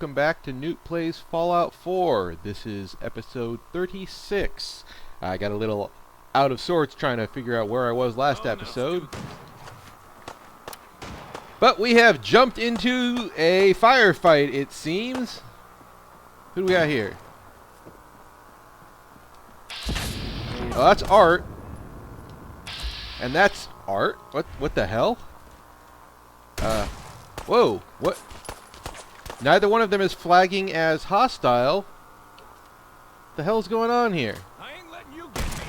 welcome back to Nute Plays Fallout 4. This is episode 36. I got a little out of sorts trying to figure out where I was last episode. But we have jumped into a firefight, it seems. Who do we got here? Oh, that's Art. And that's Art? What the hell? Whoa, what? Neither one of them is flagging as hostile. What the hell's going on here? I ain't letting you get me.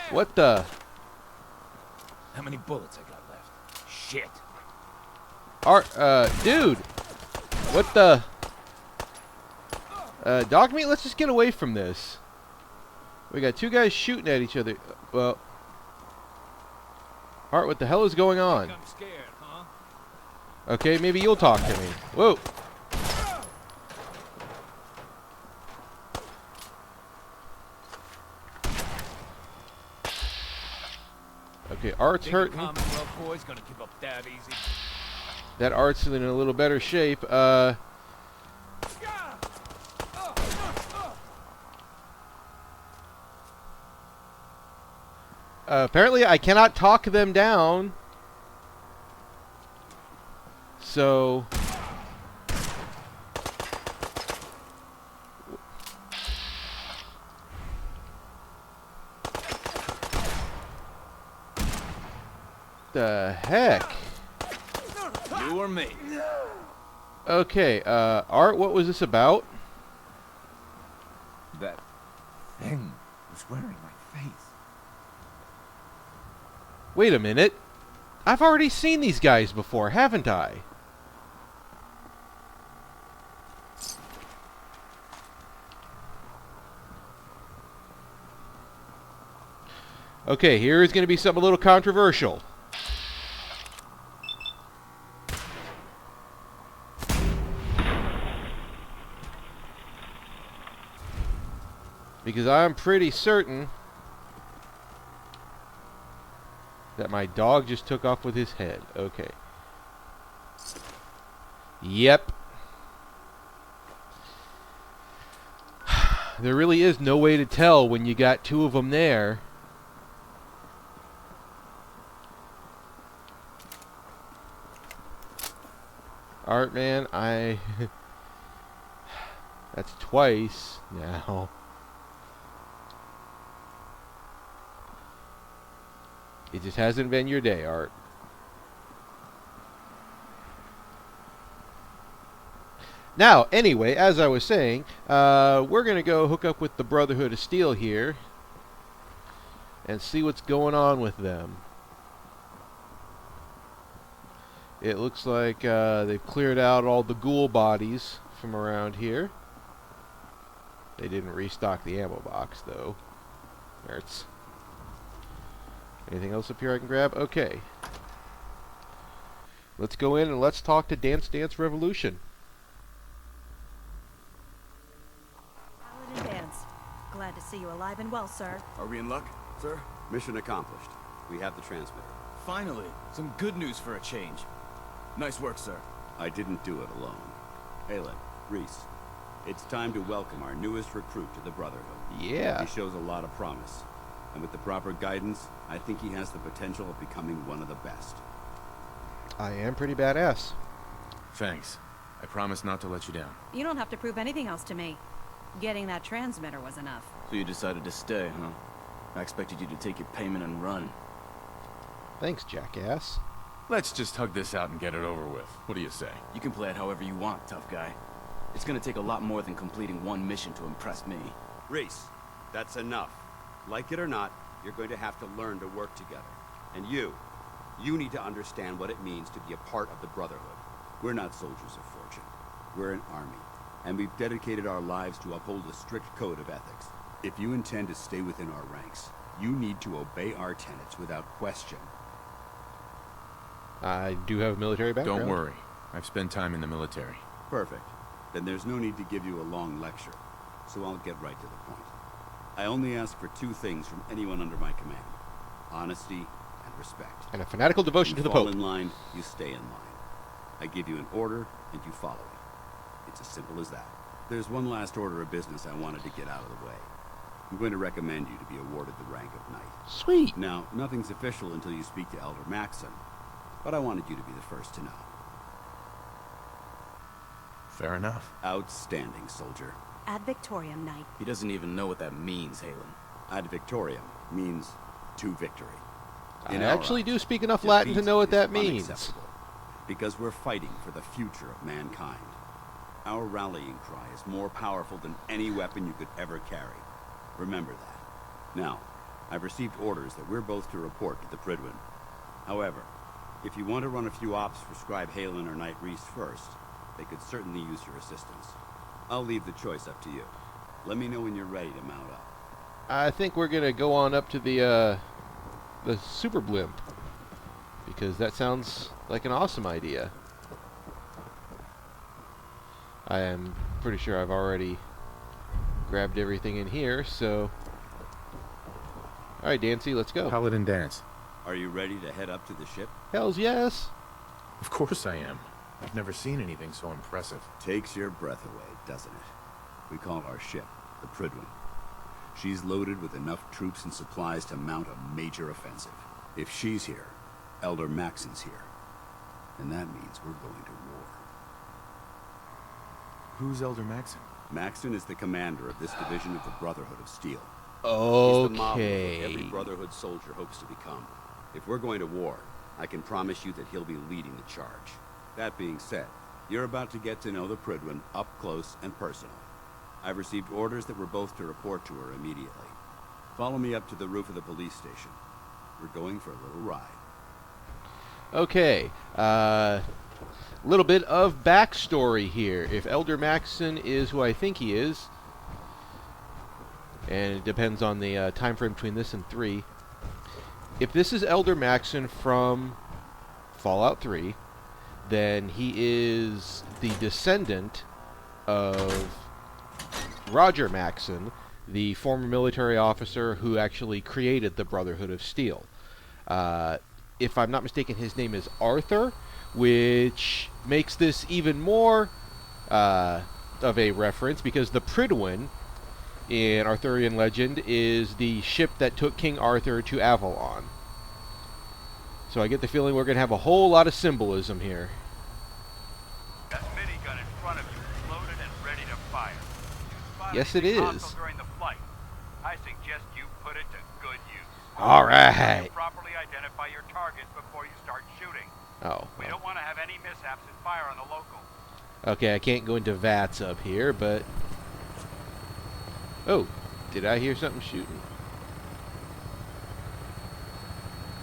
What the? How many bullets I got left? Shit. Art, dude. What the? Dog meat, let's just get away from this. We got two guys shooting at each other. Well, Art, what the hell is going on? I'm scared, huh? Okay, maybe you'll talk to me. Whoa. Okay, Art's hurting. Commonwealth boy's gonna give up that easy. That Art's in a little better shape. Apparently I cannot talk them down. So the heck? You or me? Okay, Art, what was this about? That thing was wearing my face. Wait a minute. I've already seen these guys before, haven't I? Okay, here is going to be something a little controversial. Because I'm pretty certain that my dog just took off with his head. Okay. Yep. There really is no way to tell when you got two of them there. Art, man, that's twice now. It just hasn't been your day, Art. Now, anyway, as I was saying, we're going to go hook up with the Brotherhood of Steel here and see what's going on with them. It looks like they've cleared out all the ghoul bodies from around here. They didn't restock the ammo box, though. There's anything else up here I can grab? Okay. Let's go in and let's talk to Dance Dance Revolution. Paladin Dance. Glad to see you alive and well, sir. Are we in luck, sir? Mission accomplished. We have the transmitter. Finally, some good news for a change. Nice work, sir. I didn't do it alone. Aelin, Reese, it's time to welcome our newest recruit to the Brotherhood. Yeah. He shows a lot of promise. And with the proper guidance, I think he has the potential of becoming one of the best. I am pretty badass. Thanks. I promise not to let you down. You don't have to prove anything else to me. Getting that transmitter was enough. So you decided to stay, huh? I expected you to take your payment and run. Thanks, jackass. Let's just hug this out and get it over with. What do you say? You can play it however you want, tough guy. It's gonna take a lot more than completing one mission to impress me. Reese, that's enough. Like it or not, you're going to have to learn to work together. And you need to understand what it means to be a part of the Brotherhood. We're not soldiers of fortune. We're an army. And we've dedicated our lives to uphold a strict code of ethics. If you intend to stay within our ranks, you need to obey our tenets without question. I do have a military background. Don't worry. I've spent time in the military. Perfect. Then there's no need to give you a long lecture. So I'll get right to the point. I only ask for two things from anyone under my command. Honesty and respect. And a fanatical devotion to the You fall Pope. in line, you stay in line. I give you an order, and you follow it. It's as simple as that. There's one last order of business I wanted to get out of the way. I'm going to recommend you to be awarded the rank of knight. Sweet. Now, nothing's official until you speak to Elder Maxon, but I wanted you to be the first to know. Fair enough. Outstanding, soldier. Ad Victoriam, Knight. He doesn't even know what that means, Halen. Ad Victoriam means to victory. I In our actually eyes, do speak enough Latin to defeat know what is that means. unacceptable, because we're fighting for the future of mankind. Our rallying cry is more powerful than any weapon you could ever carry. Remember that. Now, I've received orders that we're both to report to the Pridwin. However, if you want to run a few ops for Scribe Halen or Knight Reese first, they could certainly use your assistance. I'll leave the choice up to you. Let me know when you're ready to mount up. I think we're gonna go on up to the super blimp, because that sounds like an awesome idea. I am pretty sure I've already grabbed everything in here, so... Alright, Dancy, let's go. Paladin dance. Are you ready to head up to the ship? Hells yes! Of course I am. I've never seen anything so impressive. Takes your breath away, doesn't it? We call our ship the Pridwin. She's loaded with enough troops and supplies to mount a major offensive. If she's here, Elder Maxon's here. And that means we're going to war. Who's Elder Maxon? Maxon is the commander of this division of the Brotherhood of Steel. He's the model of Okay. what every Brotherhood soldier hopes to become. If we're going to war, I can promise you that he'll be leading the charge. That being said, you're about to get to know the Pridwin up close and personal. I've received orders that we're both to report to her immediately. Follow me up to the roof of the police station. We're going for a little ride. Okay, little bit of backstory here. If Elder Maxon is who I think he is, and it depends on the time frame between this and 3. If this is Elder Maxon from Fallout 3, then he is the descendant of Roger Maxon, the former military officer who actually created the Brotherhood of Steel. If I'm not mistaken, his name is Arthur, which makes this even more of a reference, because the Pridwin in Arthurian legend is the ship that took King Arthur to Avalon. So I get the feeling we're going to have a whole lot of symbolism here. That minigun in front of you is loaded and ready to fire. Yes, it is. During the flight. I suggest you put it to good use. All right. Properly identify your targets before you start shooting. Oh. We don't want to have any mishaps and fire on the local. Okay, I can't go into VATS up here, but... Oh, did I hear something shooting?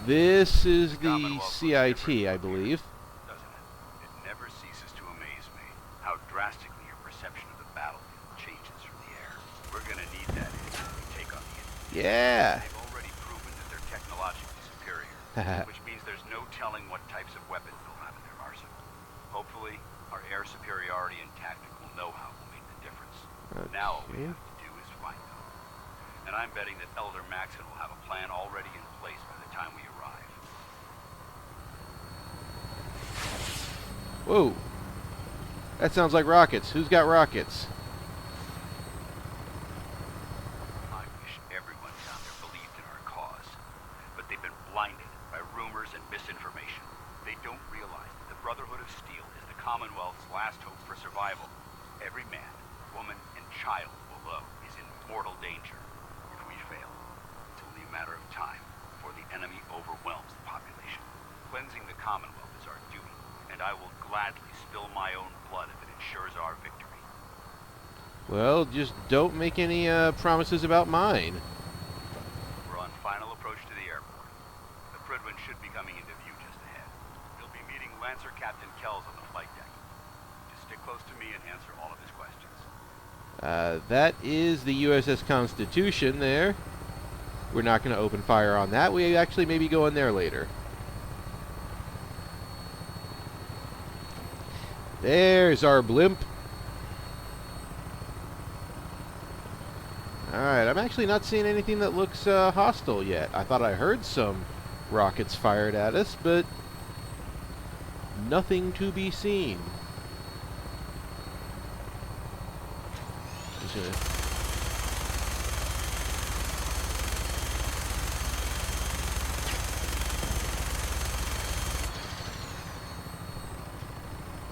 This is the CIT, I believe. Doesn't it? It never ceases to amaze me how drastically your perception of the battlefield changes from the air. We're gonna need that when we take on the enemy. Yeah. They've already proven that they're technologically superior, which means there's no telling what types of weapons they'll have in their arsenal. Hopefully, our air superiority and tactical know-how will make the difference. Now all we have to do is find them. And I'm betting that Elder Maxon will have a plan already in place by the time we arrive. Whoa. That sounds like rockets. Who's got rockets? I wish everyone down there believed in our cause, but they've been blinded by rumors and misinformation. They don't realize that the Brotherhood of Steel is the Commonwealth's last hope for survival. Every man, woman, and child below is in mortal danger. If we fail, it's only a matter of time before the enemy overwhelms the population. Cleansing the Commonwealth is our duty, and I will gladly spill my own blood if it ensures our victory. Well, just don't make any promises about mine. We're on final approach to the airport. The Pridwin should be coming into view just ahead. You'll be meeting Lancer Captain Kells on the flight deck. Just stick close to me and answer all of his questions. That is the USS Constitution there. We're not going to open fire on that. We actually maybe go in there later. There's our blimp. Alright, I'm actually not seeing anything that looks hostile yet. I thought I heard some rockets fired at us, but nothing to be seen. Just gonna...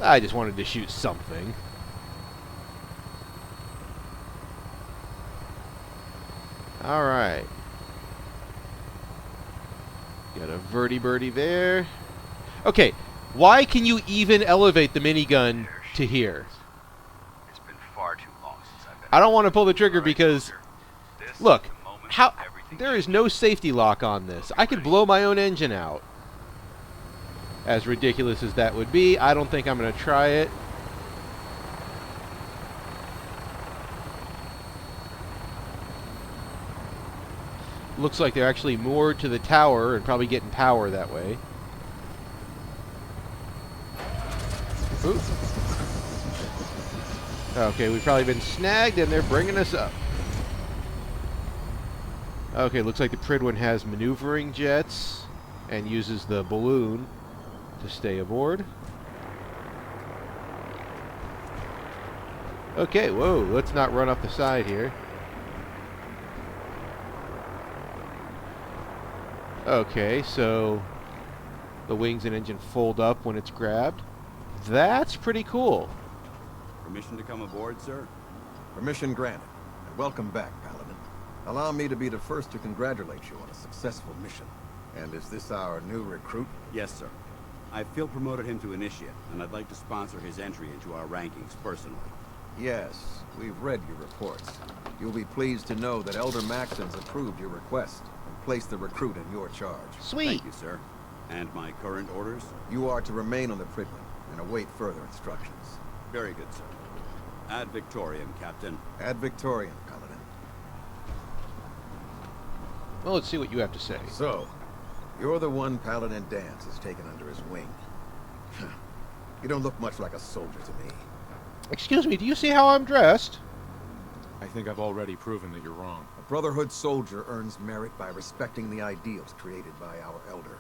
I just wanted to shoot something. Alright. Got a verti-birdie there. Okay, why can you even elevate the minigun to here? It's been far too long since I've been. I don't want to pull the trigger because, This look, is the moment how everything there is no safety lock on this. I could blow my own engine out. As ridiculous as that would be, I don't think I'm going to try it. Looks like they're actually moored to the tower and probably getting power that way. Ooh. Okay, we've probably been snagged and they're bringing us up. Okay, looks like the Pridwin has maneuvering jets and uses the balloon to stay aboard. Okay, whoa, let's not run up the side here. Okay, so the wings and engine fold up when it's grabbed. That's pretty cool. Permission to come aboard, sir? Permission granted. And welcome back, Paladin. Allow me to be the first to congratulate you on a successful mission. And is this our new recruit? Yes, sir. I feel promoted him to initiate, and I'd like to sponsor his entry into our rankings personally. Yes, we've read your reports. You'll be pleased to know that Elder Maxon's approved your request and placed the recruit in your charge. Sweet. Thank you, sir. And my current orders? You are to remain on the Pridwin and await further instructions. Very good, sir. Ad Victoriam, Captain. Ad Victoriam, Paladin. Well, let's see what you have to say. So, you're the one Paladin Danse has taken under his wing. You don't look much like a soldier to me. Excuse me, do you see how I'm dressed? I think I've already proven that you're wrong. A Brotherhood soldier earns merit by respecting the ideals created by our Elder,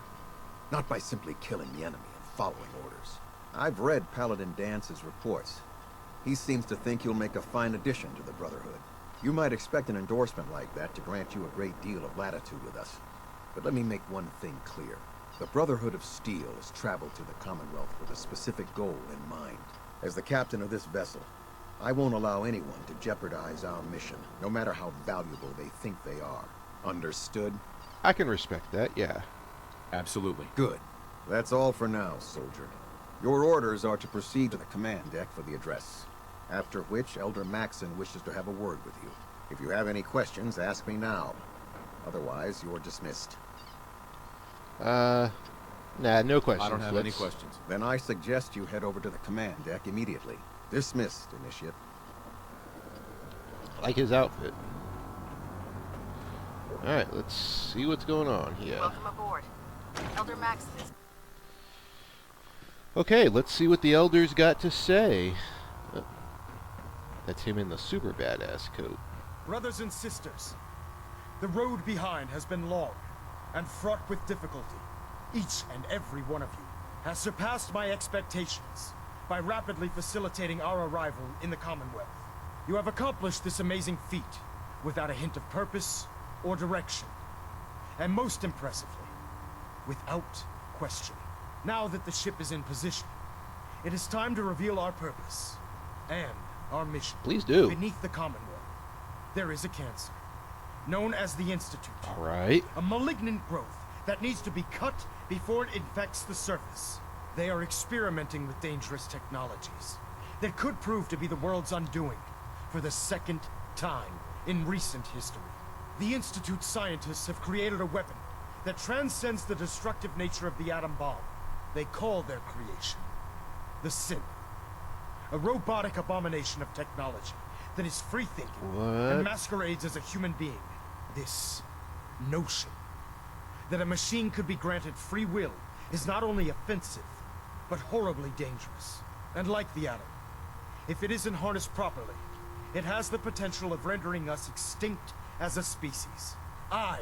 not by simply killing the enemy and following orders. I've read Paladin Dance's reports. He seems to think you'll make a fine addition to the Brotherhood. You might expect an endorsement like that to grant you a great deal of latitude with us. But let me make one thing clear. The Brotherhood of Steel has traveled to the Commonwealth with a specific goal in mind. As the captain of this vessel, I won't allow anyone to jeopardize our mission, no matter how valuable they think they are. Understood? I can respect that, yeah. Absolutely. Good. That's all for now, soldier. Your orders are to proceed to the command deck for the address, after which Elder Maxon wishes to have a word with you. If you have any questions, ask me now. Otherwise, you're dismissed. Nah, no questions. I don't have any questions. Then I suggest you head over to the command deck immediately. Dismissed, Initiate. Like his outfit. Alright, let's see what's going on here. Welcome aboard. Elder Maxon is... Okay, let's see what the elders got to say. Oh, that's him in the super badass coat. Brothers and sisters, the road behind has been long and fraught with difficulty. Each and every one of you has surpassed my expectations by rapidly facilitating our arrival in the Commonwealth. You have accomplished this amazing feat without a hint of purpose or direction. And most impressively, without question. Now that the ship is in position, it is time to reveal our purpose and our mission. Please do. Beneath the Commonwealth, there is a cancer, known as the Institute. Alright. A malignant growth that needs to be cut before it infects the surface. They are experimenting with dangerous technologies that could prove to be the world's undoing for the second time in recent history. The Institute scientists have created a weapon that transcends the destructive nature of the atom bomb. They call their creation the Synth, a robotic abomination of technology that is free-thinking and masquerades as a human being. This notion that a machine could be granted free will is not only offensive, but horribly dangerous. And like the atom, if it isn't harnessed properly, it has the potential of rendering us extinct as a species. I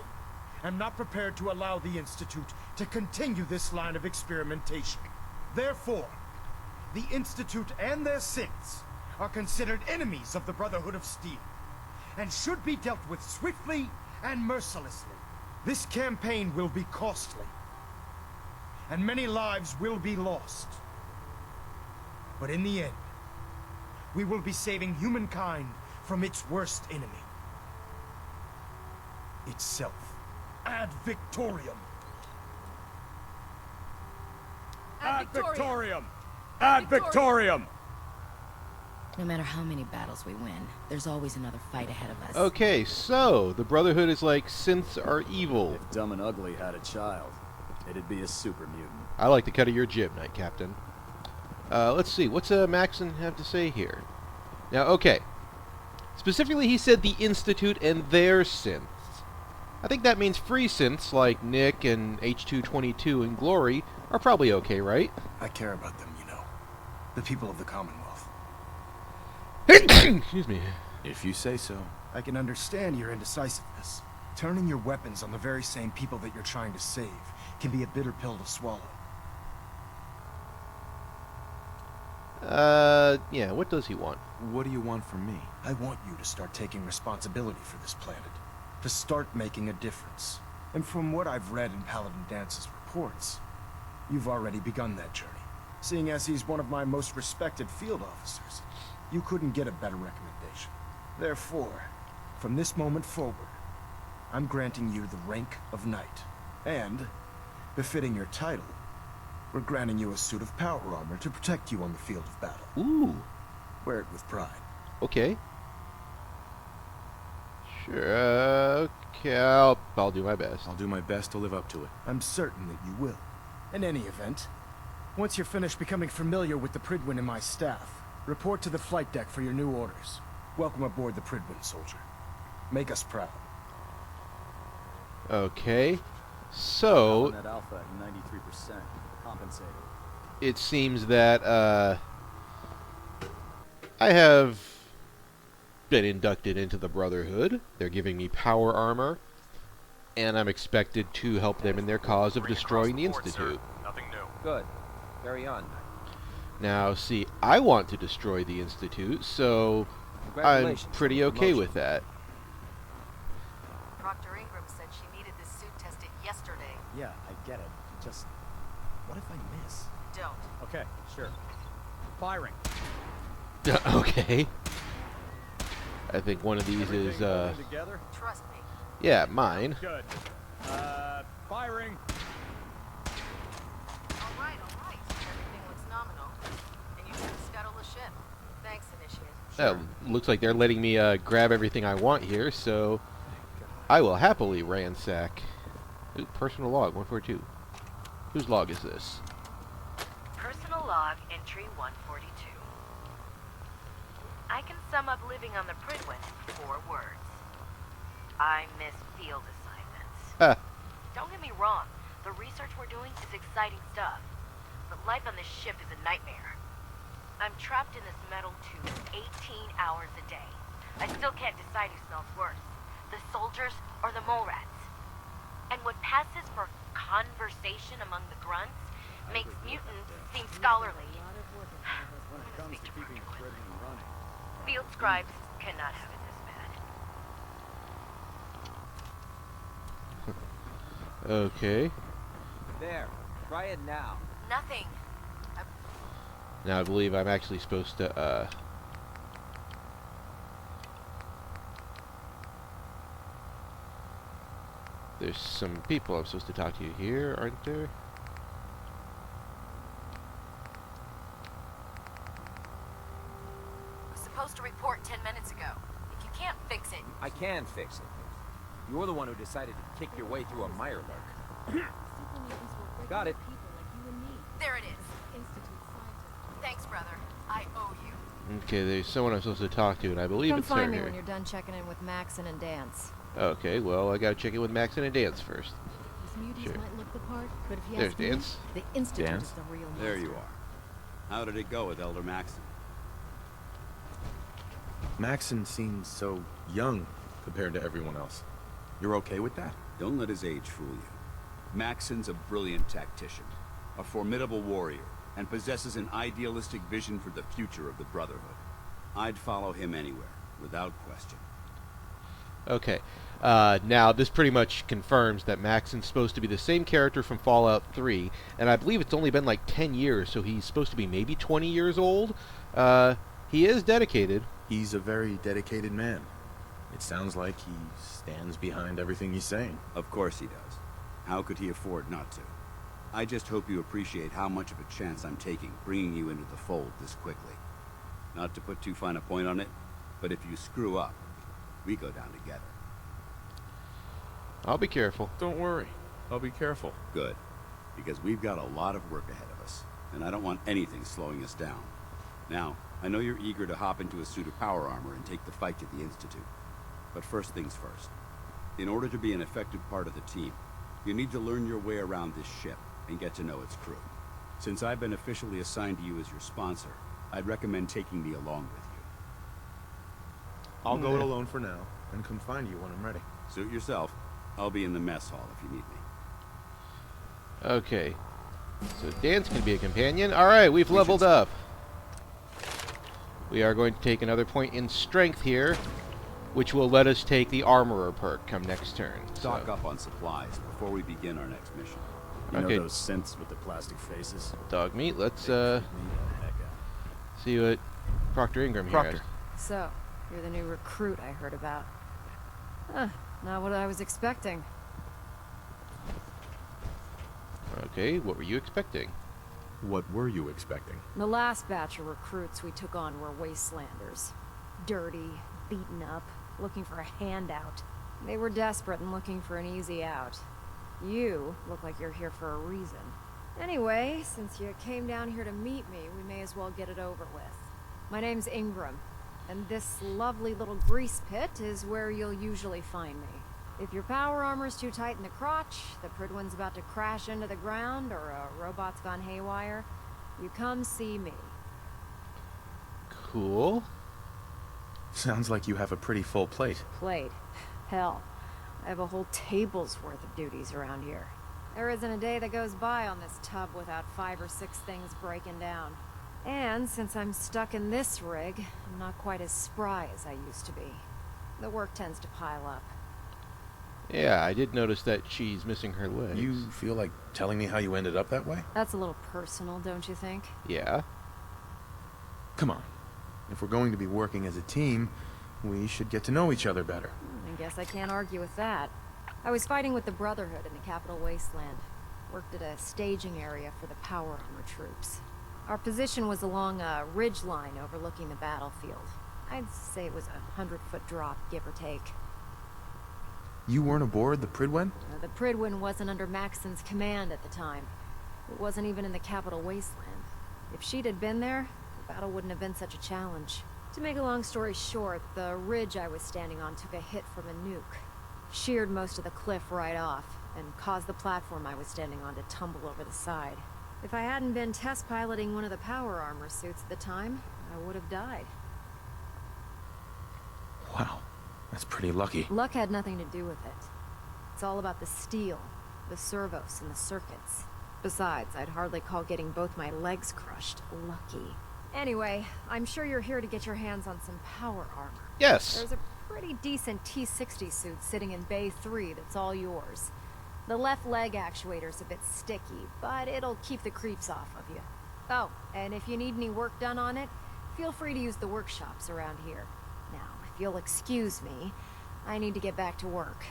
am not prepared to allow the Institute to continue this line of experimentation. Therefore, the Institute and their synths are considered enemies of the Brotherhood of Steel, and should be dealt with swiftly and mercilessly. This campaign will be costly, and many lives will be lost. But in the end, we will be saving humankind from its worst enemy. Itself. Ad Victoriam. Ad Victoriam! Ad Victoriam! No matter how many battles we win, there's always another fight ahead of us. Okay, so the Brotherhood is like synths are evil. If Dumb and Ugly had a child, it'd be a super mutant. I like the cut of your jib, Knight Captain. Let's see, what's Maxon have to say here? Now, okay. Specifically, he said the Institute and their synths. I think that means free synths like Nick and H222 and Glory are probably okay, right? I care about them, you know. The people of the Commonwealth. Excuse me. If you say so. I can understand your indecisiveness. Turning your weapons on the very same people that you're trying to save can be a bitter pill to swallow. Yeah, what does he want? What do you want from me? I want you to start taking responsibility for this planet. To start making a difference. And from what I've read in Paladin Dance's reports, you've already begun that journey. Seeing as he's one of my most respected field officers, you couldn't get a better recommendation. Therefore, from this moment forward, I'm granting you the rank of Knight. And, befitting your title, we're granting you a suit of power armor to protect you on the field of battle. Ooh. Wear it with pride. Okay. Sure, okay, I'll do my best. I'll do my best to live up to it. I'm certain that you will. In any event, once you're finished becoming familiar with the Pridwin and my staff, report to the flight deck for your new orders. Welcome aboard the Pridwin, soldier. Make us proud. Okay. So, That alpha at 93%. Compensated. it seems that, I have been inducted into the Brotherhood. They're giving me power armor, and I'm expected to help them in their cause of destroying the Institute. Nothing new. Good. Carry on. Now, see, I want to destroy the Institute, so I'm Congratulations pretty on the okay promotion. with that. Proctor Ingram said she needed this suit tested yesterday. Yeah, I get it. Just, what if I miss? Don't. Okay, sure. Firing. Okay. I think one of these is, Together? Trust me. yeah, mine. Good. Firing. All right. Everything looks nominal. And you should scuttle the ship. Thanks, Initiate. Looks like they're letting me grab everything I want here, so I will happily ransack. Ooh, personal log 142. Whose log is this? Personal log entry 142. I can sum up living on the Pridwin in 4 words. I miss field assignments. Ah. Don't get me wrong, the research we're doing is exciting stuff, but life on this ship is a nightmare. I'm trapped in this metal tube 18 hours a day. I still can't decide who smells worse, the soldiers or the mole rats. And what passes for conversation among the grunts makes mutants seem scholarly. Speak to Arthurian. Field scribes cannot have it this bad. Okay. There. Try it now. Nothing. Now I believe I'm actually supposed to, there's some people I'm supposed to talk to here, aren't there? Was supposed to report 10 minutes ago. If you can't fix it, I can fix it. You're the one who decided to kick your way through a mirelurk. Got it. there it is. Thanks, brother. I owe you. Okay, there's someone I'm supposed to talk to, and I believe Come it's her find me here. when you're done checking in with Maxon and Dance. Okay, well, I gotta check in with Maxon and Dance first. These muties Sure. might look the part, but if you There's ask me, Dance. the Institute Dance. is the real monster. There you are. How did it go with Elder Maxon? Maxon seems so young compared to everyone else. You're okay with that? Don't let his age fool you. Maxon's a brilliant tactician, a formidable warrior, and possesses an idealistic vision for the future of the Brotherhood. I'd follow him anywhere, without question. Okay. Now, this pretty much confirms that Maxon's supposed to be the same character from Fallout 3, and I believe it's only been like 10 years, so he's supposed to be maybe 20 years old. He is dedicated. He's a very dedicated man. It sounds like he stands behind everything he's saying. Of course he does. How could he afford not to? I just hope you appreciate how much of a chance I'm taking bringing you into the fold this quickly. Not to put too fine a point on it, but if you screw up, we go down together. I'll be careful. Don't worry. I'll be careful. Good. Because we've got a lot of work ahead of us, and I don't want anything slowing us down. Now, I know you're eager to hop into a suit of power armor and take the fight to the Institute. But first things first. In order to be an effective part of the team, you need to learn your way around this ship and get to know its crew. Since I've been officially assigned to you as your sponsor, I'd recommend taking me along with you. I'll go it alone for now, and come find you when I'm ready. Suit yourself. I'll be in the mess hall if you need me. Okay. So Dan's can be a companion. Alright, we've leveled up. We are going to take another point in strength here, which will let us take the Armorer perk come next turn. Stock up on supplies before we begin our next mission. You know those synths with the plastic faces? Dog meat. Let's see what Proctor Ingram here has. So, you're the new recruit I heard about. Huh, not what I was expecting. Okay, what were you expecting? What were you expecting? The last batch of recruits we took on were wastelanders. Dirty, beaten up, looking for a handout. They were desperate and looking for an easy out. You look like you're here for a reason. Anyway, since you came down here to meet me, we may as well get it over with. My name's Ingram, and this lovely little grease pit is where you'll usually find me. If your power armor's too tight in the crotch, the Pridwin's about to crash into the ground, or a robot's gone haywire, you come see me. Cool. Sounds like you have a pretty full plate. Plate? Hell, I have a whole table's worth of duties around here. There isn't a day that goes by on this tub without 5 or 6 things breaking down. And since I'm stuck in this rig, I'm not quite as spry as I used to be. The work tends to pile up. Yeah, I did notice that she's missing her legs. You feel like telling me how you ended up that way? That's a little personal, don't you think? Yeah. Come on. If we're going to be working as a team, we should get to know each other better. I guess I can't argue with that. I was fighting with the Brotherhood in the Capital Wasteland. Worked at a staging area for the power armor troops. Our position was along a ridge line overlooking the battlefield. I'd say it was a 100-foot drop, give or take. You weren't aboard the Pridwen? The Pridwen wasn't under Maxon's command at the time. It wasn't even in the Capital Wasteland. If she'd had been there, the battle wouldn't have been such a challenge. To make a long story short, the ridge I was standing on took a hit from a nuke. Sheared most of the cliff right off, and caused the platform I was standing on to tumble over the side. If I hadn't been test piloting one of the power armor suits at the time, I would have died. Wow, that's pretty lucky. Luck had nothing to do with it. It's all about the steel, the servos, and the circuits. Besides, I'd hardly call getting both my legs crushed lucky. Anyway, I'm sure you're here to get your hands on some power armor. Yes. There's a pretty decent T-60 suit sitting in Bay 3 that's all yours. The left leg actuator's a bit sticky, but it'll keep the creeps off of you. Oh, and if you need any work done on it, feel free to use the workshops around here. Now, if you'll excuse me, I need to get back to work.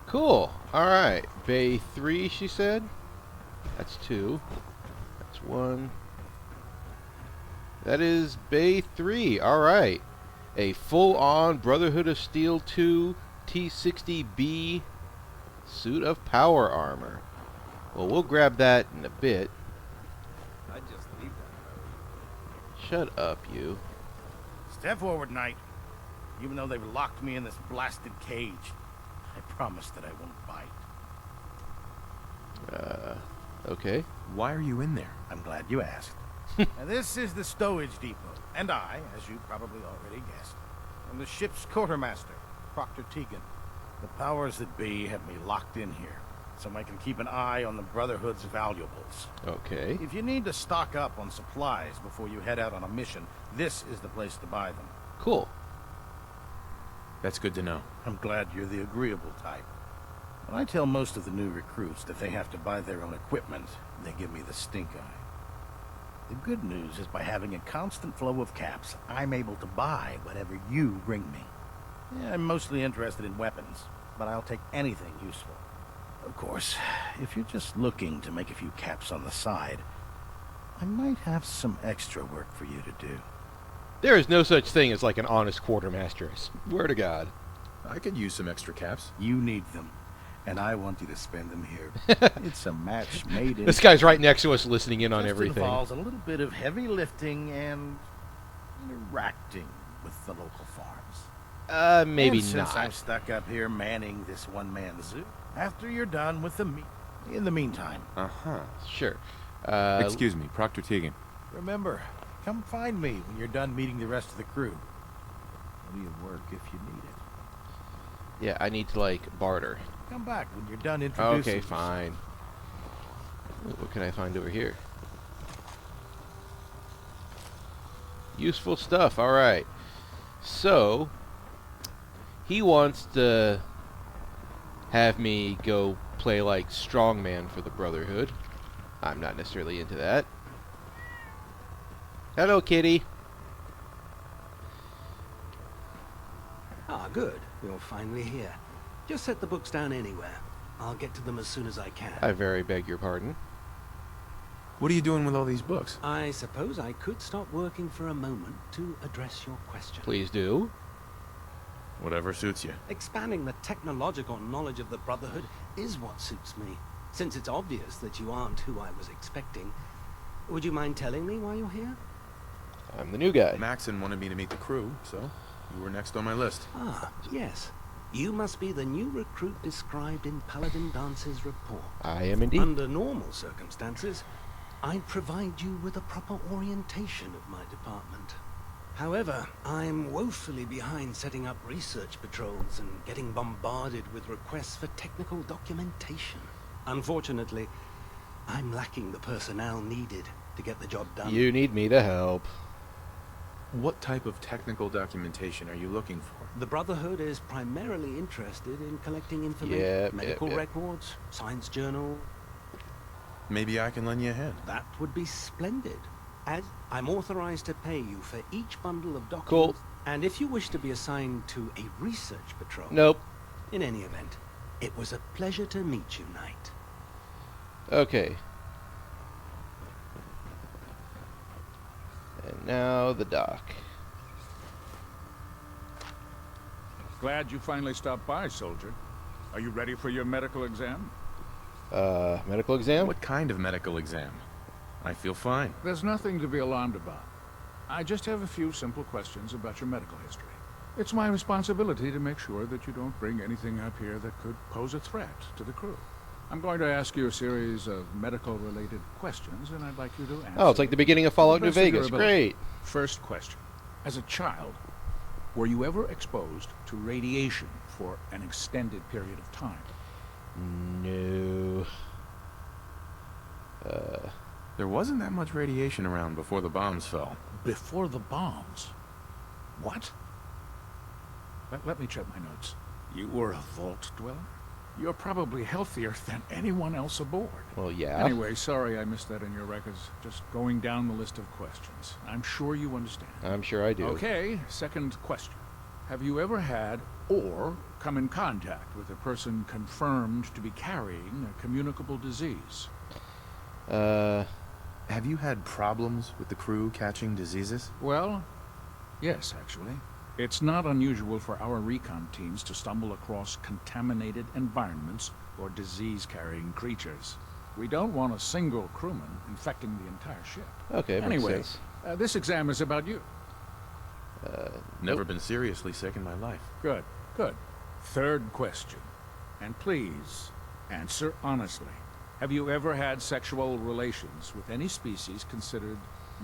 Cool. Alright. Bay 3, she said? That's 2. That's 1. That is Bay 3. Alright. A full-on Brotherhood of Steel 2 T-60B suit of power armor. Well, we'll grab that in a bit. I'd just leave that. Shut up, you. Step forward, Knight. Even though they've locked me in this blasted cage, I promise that I won't bite. Okay. Why are you in there? I'm glad you asked. Now, this is the stowage depot, and I, as you probably already guessed, am the ship's quartermaster, Proctor Tegan. The powers that be have me locked in here, so I can keep an eye on the Brotherhood's valuables. Okay. If you need to stock up on supplies before you head out on a mission, this is the place to buy them. Cool. That's good to know. I'm glad you're the agreeable type. When I tell most of the new recruits that they have to buy their own equipment, they give me the stink eye. The good news is by having a constant flow of caps, I'm able to buy whatever you bring me. Yeah, I'm mostly interested in weapons, but I'll take anything useful. Of course, if you're just looking to make a few caps on the side, I might have some extra work for you to do. There is no such thing as like an honest quartermaster. I swear to God. I could use some extra caps. You need them, and I want you to spend them here. It's a match made in... This guy's right next to us listening in on Just everything. involves a little bit of heavy lifting and interacting with the local farms. Maybe and since not. I'm stuck up here manning this one-man zoo, after you're done with the meat. In the meantime. Uh-huh. Sure. Excuse me, Proctor Tegan. Remember, come find me when you're done meeting the rest of the crew. Plenty of work if you need it. Yeah, I need to, like, barter. Come back when you're done introducing Okay, yourself. fine. What can I find over here? Useful stuff, alright. So, he wants to have me go play like strongman for the Brotherhood. I'm not necessarily into that. Hello, kitty. Ah, good. You're finally here. Just set the books down anywhere. I'll get to them as soon as I can. I very beg your pardon. What are you doing with all these books? I suppose I could stop working for a moment to address your question. Please do. Whatever suits you. Expanding the technological knowledge of the Brotherhood is what suits me. Since it's obvious that you aren't who I was expecting, would you mind telling me why you're here? I'm the new guy. Maxon wanted me to meet the crew, so you were next on my list. Ah, yes. You must be the new recruit described in Paladin Dance's report. I am indeed. Under normal circumstances, I'd provide you with a proper orientation of my department. However, I'm woefully behind setting up research patrols and getting bombarded with requests for technical documentation. Unfortunately, I'm lacking the personnel needed to get the job done. You need me to help. What type of technical documentation are you looking for? The Brotherhood is primarily interested in collecting information. Medical records, science journal. Maybe I can lend you a hand. That would be splendid. As I'm authorized to pay you for each bundle of documents. Cool. And if you wish to be assigned to a research patrol. Nope. In any event, it was a pleasure to meet you, Knight. Okay. And now the dock. Glad you finally stopped by, soldier. Are you ready for your medical exam? Medical exam? What kind of medical exam? I feel fine. There's nothing to be alarmed about. I just have a few simple questions about your medical history. It's my responsibility to make sure that you don't bring anything up here that could pose a threat to the crew. I'm going to ask you a series of medical-related questions, and I'd like you to answer. Oh, it's like the beginning of Fallout New to the best of your Vegas. ability. Great. First question. As a child, were you ever exposed to radiation for an extended period of time? No. There wasn't that much radiation around before the bombs fell. Before the bombs? What? Let me check my notes. You were a vault dweller? You're probably healthier than anyone else aboard. Well, yeah. Anyway, sorry I missed that in your records. Just going down the list of questions. I'm sure you understand. I'm sure I do. Okay, second question. Have you ever had or come in contact with a person confirmed to be carrying a communicable disease? Have you had problems with the crew catching diseases? Well, yes, actually. It's not unusual for our recon teams to stumble across contaminated environments or disease-carrying creatures. We don't want a single crewman infecting the entire ship. Okay, anyway, makes sense. This exam is about you. Never been seriously sick in my life. Good, good. Third question. And please, answer honestly. Have you ever had sexual relations with any species considered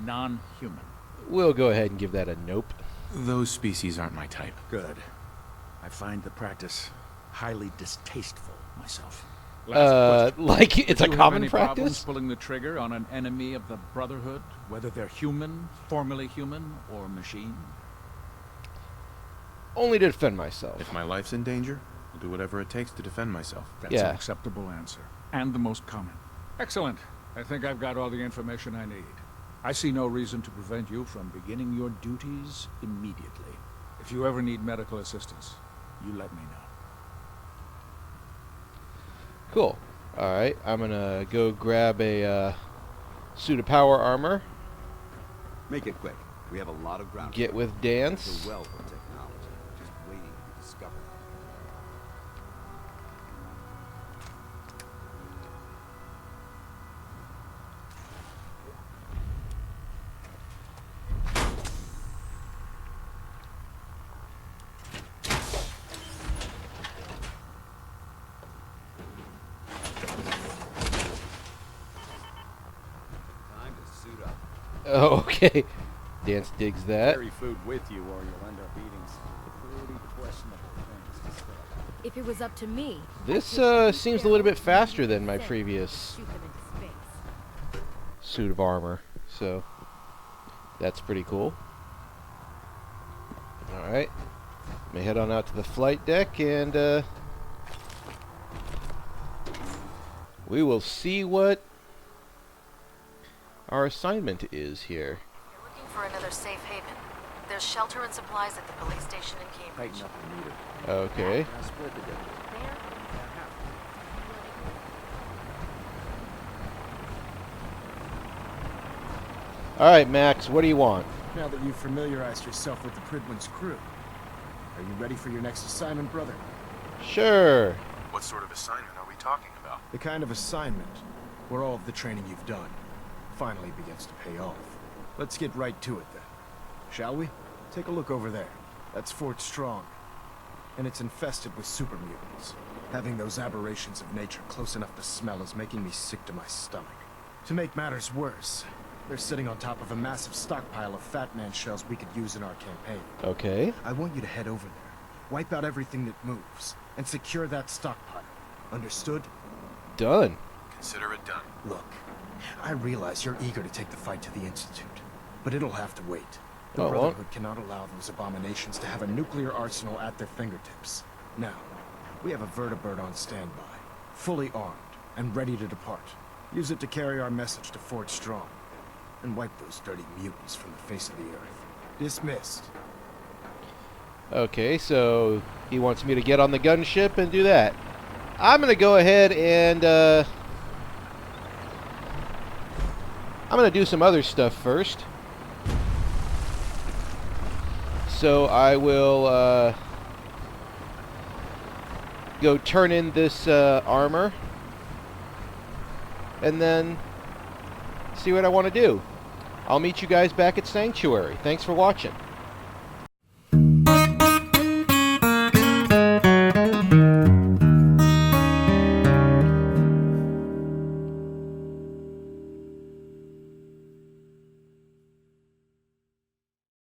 non-human? We'll go ahead and give that a nope. Those species aren't my type. Good. I find the practice highly distasteful myself. Like it's a Did you have common any problems practice? pulling the trigger on an enemy of the Brotherhood, whether they're human, formerly human, or machine? Only to defend myself. If my life's in danger, I'll do whatever it takes to defend myself. That's an acceptable answer. And the most common. Excellent. I think I've got all the information I need. I see no reason to prevent you from beginning your duties immediately. If you ever need medical assistance, you let me know. Cool. Alright, I'm gonna go grab a suit of power armor. Make it quick. We have a lot of ground. Get with Dance. There's a wealth of technology just waiting to be discovered. Time to suit up. Oh, okay. Dance digs that. Carry food with you or you'll end up eating some pretty questionable things instead. If it was up to me, This seems a little bit faster than my previous shoot them into space. suit of armor, so that's pretty cool. Alright. Let me head on out to the flight deck and we will see what our assignment is here. You're looking for another safe haven. There's shelter and supplies at the police station in Cambridge. Tighten up the meter. Okay. Now split the difference. Alright, Max, what do you want? Now that you've familiarized yourself with the Pridwin's crew, are you ready for your next assignment, brother? Sure. What sort of assignment are we talking about? The kind of assignment where all of the training you've done finally begins to pay off. Let's get right to it then. Shall we? Take a look over there. That's Fort Strong. And it's infested with super mutants. Having those aberrations of nature close enough to smell is making me sick to my stomach. To make matters worse, they're sitting on top of a massive stockpile of Fat Man shells we could use in our campaign. Okay. I want you to head over there, wipe out everything that moves, and secure that stockpile. Understood? Done. Consider it done. Look, I realize you're eager to take the fight to the Institute, but it'll have to wait. The Oh, well. Brotherhood cannot allow those abominations to have a nuclear arsenal at their fingertips. Now, we have a vertibird on standby, fully armed, and ready to depart. Use it to carry our message to Fort Strong, and wipe those dirty mutants from the face of the earth. Dismissed. Okay, so he wants me to get on the gunship and do that. I'm gonna go ahead and I'm gonna do some other stuff first. So I will go turn in this armor and then see what I want to do. I'll meet you guys back at Sanctuary. Thanks for watching.